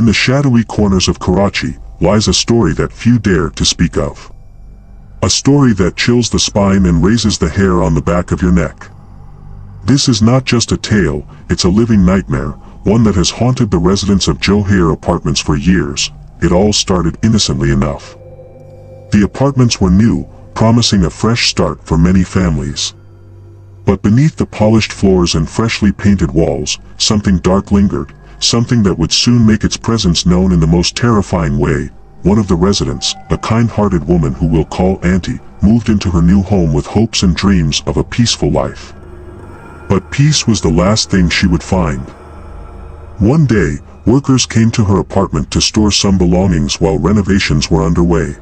In the shadowy corners of Karachi lies a story that few dare to speak of. A story that chills the spine and raises the hair on the back of your neck. This is not just a tale, it's a living nightmare, one that has haunted the residents of Johar apartments for years. It all started innocently enough. The apartments were new, promising a fresh start for many families. But beneath the polished floors and freshly painted walls, something dark lingered, something that would soon make its presence known in the most terrifying way. One of the residents, a kind-hearted woman who we'll call Auntie, moved into her new home with hopes and dreams of a peaceful life. But peace was the last thing she would find. One day, workers came to her apartment to store some belongings while renovations were underway.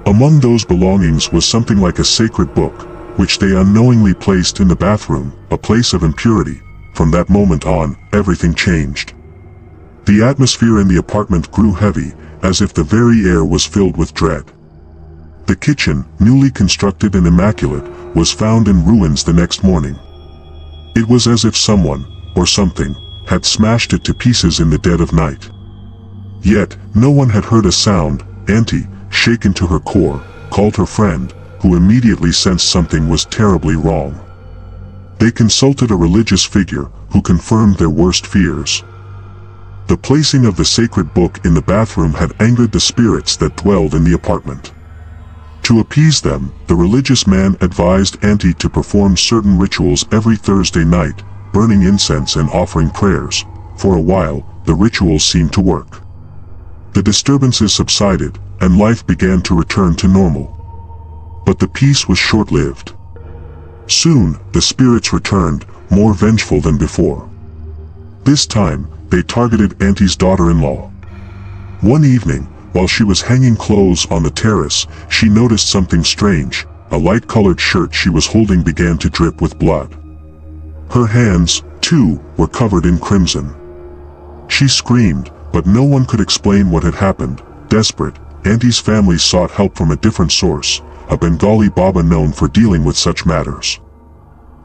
Among those belongings was something like a sacred book, which they unknowingly placed in the bathroom, a place of impurity. From that moment on, everything changed. The atmosphere in the apartment grew heavy, as if the very air was filled with dread. The kitchen, newly constructed and immaculate, was found in ruins the next morning. It was as if someone, or something, had smashed it to pieces in the dead of night. Yet, no one had heard a sound. Auntie, shaken to her core, called her friend, who immediately sensed something was terribly wrong. They consulted a religious figure, who confirmed their worst fears. The placing of the sacred book in the bathroom had angered the spirits that dwelled in the apartment. To appease them, the religious man advised Auntie to perform certain rituals every Thursday night, burning incense and offering prayers. For a while, the rituals seemed to work. The disturbances subsided, and life began to return to normal. But the peace was short-lived. Soon, the spirits returned, more vengeful than before. This time, they targeted Auntie's daughter-in-law. One evening, while she was hanging clothes on the terrace, she noticed something strange. A light-colored shirt she was holding began to drip with blood. Her hands, too, were covered in crimson. She screamed, but no one could explain what had happened. Desperate, Auntie's family sought help from a different source, a Bengali Baba known for dealing with such matters.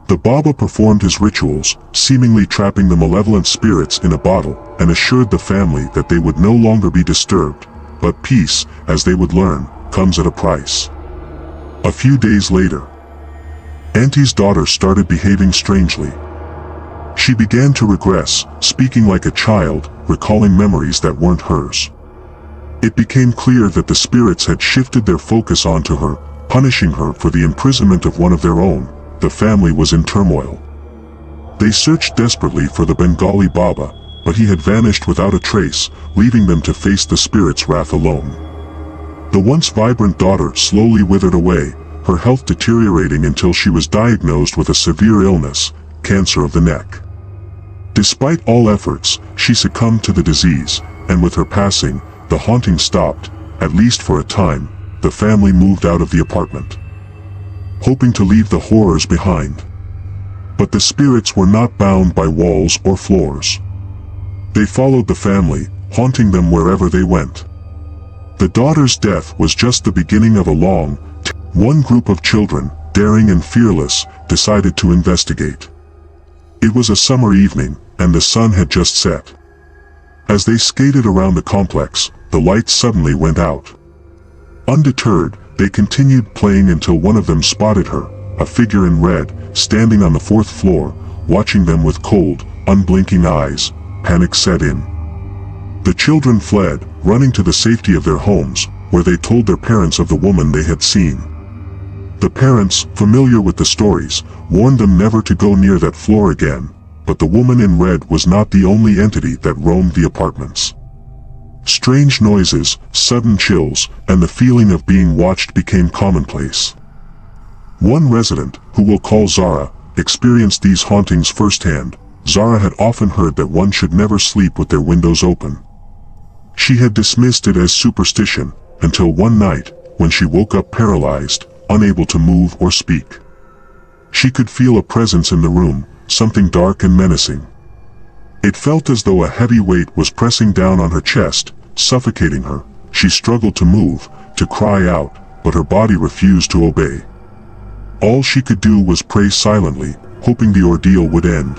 The Baba performed his rituals, seemingly trapping the malevolent spirits in a bottle, and assured the family that they would no longer be disturbed. But peace, as they would learn, comes at a price. A few days later, Auntie's daughter started behaving strangely. She began to regress, speaking like a child, recalling memories that weren't hers. It became clear that the spirits had shifted their focus onto her, punishing her for the imprisonment of one of their own. The family was in turmoil. They searched desperately for the Bengali Baba, but he had vanished without a trace, leaving them to face the spirit's wrath alone. The once vibrant daughter slowly withered away, her health deteriorating until she was diagnosed with a severe illness, cancer of the neck. Despite all efforts, she succumbed to the disease, and with her passing, the haunting stopped. At least for a time, the family moved out of the apartment, hoping to leave the horrors behind. But the spirits were not bound by walls or floors. They followed the family, haunting them wherever they went. The daughter's death was just the beginning of a long. One group of children, daring and fearless, decided to investigate. It was a summer evening, and the sun had just set. As they skated around the complex, the lights suddenly went out. Undeterred, they continued playing until one of them spotted her, a figure in red, standing on the fourth floor, watching them with cold, unblinking eyes. Panic set in. The children fled, running to the safety of their homes, where they told their parents of the woman they had seen. The parents, familiar with the stories, warned them never to go near that floor again, but the woman in red was not the only entity that roamed the apartments. Strange noises, sudden chills, and the feeling of being watched became commonplace. One resident, who we'll call Zara, experienced these hauntings firsthand. Zara had often heard that one should never sleep with their windows open. She had dismissed it as superstition, until one night, when she woke up paralyzed, unable to move or speak. She could feel a presence in the room, something dark and menacing. It felt as though a heavy weight was pressing down on her chest, suffocating her. She struggled to move, to cry out, but her body refused to obey. All she could do was pray silently, hoping the ordeal would end.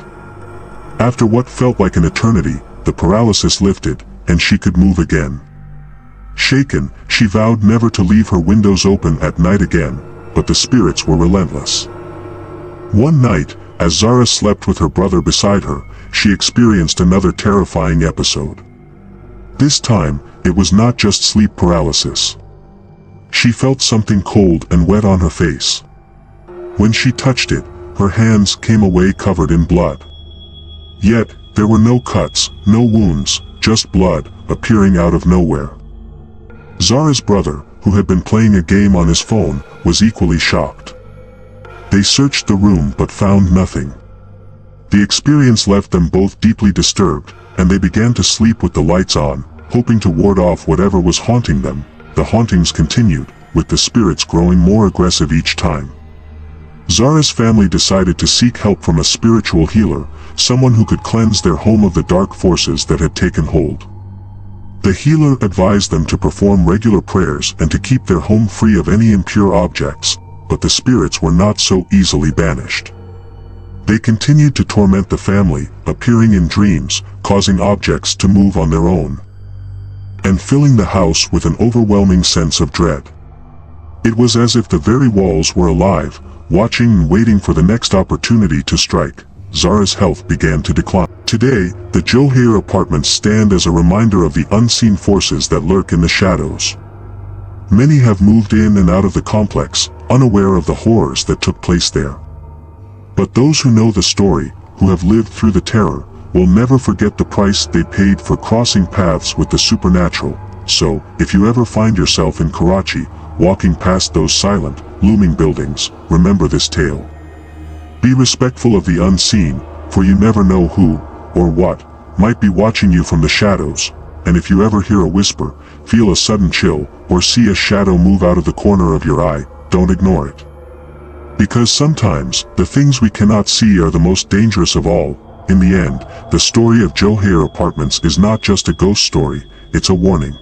After what felt like an eternity, the paralysis lifted, and she could move again. Shaken, she vowed never to leave her windows open at night again, but the spirits were relentless. One night, as Zara slept with her brother beside her, she experienced another terrifying episode. This time, it was not just sleep paralysis. She felt something cold and wet on her face. When she touched it, her hands came away covered in blood. Yet, there were no cuts, no wounds, just blood, appearing out of nowhere. Zara's brother, who had been playing a game on his phone, was equally shocked. They searched the room but found nothing. The experience left them both deeply disturbed, and they began to sleep with the lights on, hoping to ward off whatever was haunting them. The hauntings continued, with the spirits growing more aggressive each time. Zara's family decided to seek help from a spiritual healer, someone who could cleanse their home of the dark forces that had taken hold. The healer advised them to perform regular prayers and to keep their home free of any impure objects, but the spirits were not so easily banished. They continued to torment the family, appearing in dreams, causing objects to move on their own, and filling the house with an overwhelming sense of dread. It was as if the very walls were alive, watching and waiting for the next opportunity to strike. Zara's health began to decline. Today, the Johar apartments stand as a reminder of the unseen forces that lurk in the shadows. Many have moved in and out of the complex, unaware of the horrors that took place there. But those who know the story, who have lived through the terror, will never forget the price they paid for crossing paths with the supernatural. So, if you ever find yourself in Karachi, walking past those silent, looming buildings, remember this tale. Be respectful of the unseen, for you never know who, or what, might be watching you from the shadows, and if you ever hear a whisper, feel a sudden chill, or see a shadow move out of the corner of your eye, don't ignore it. Because sometimes, the things we cannot see are the most dangerous of all. In the end, the story of Johar Apartments is not just a ghost story, it's a warning.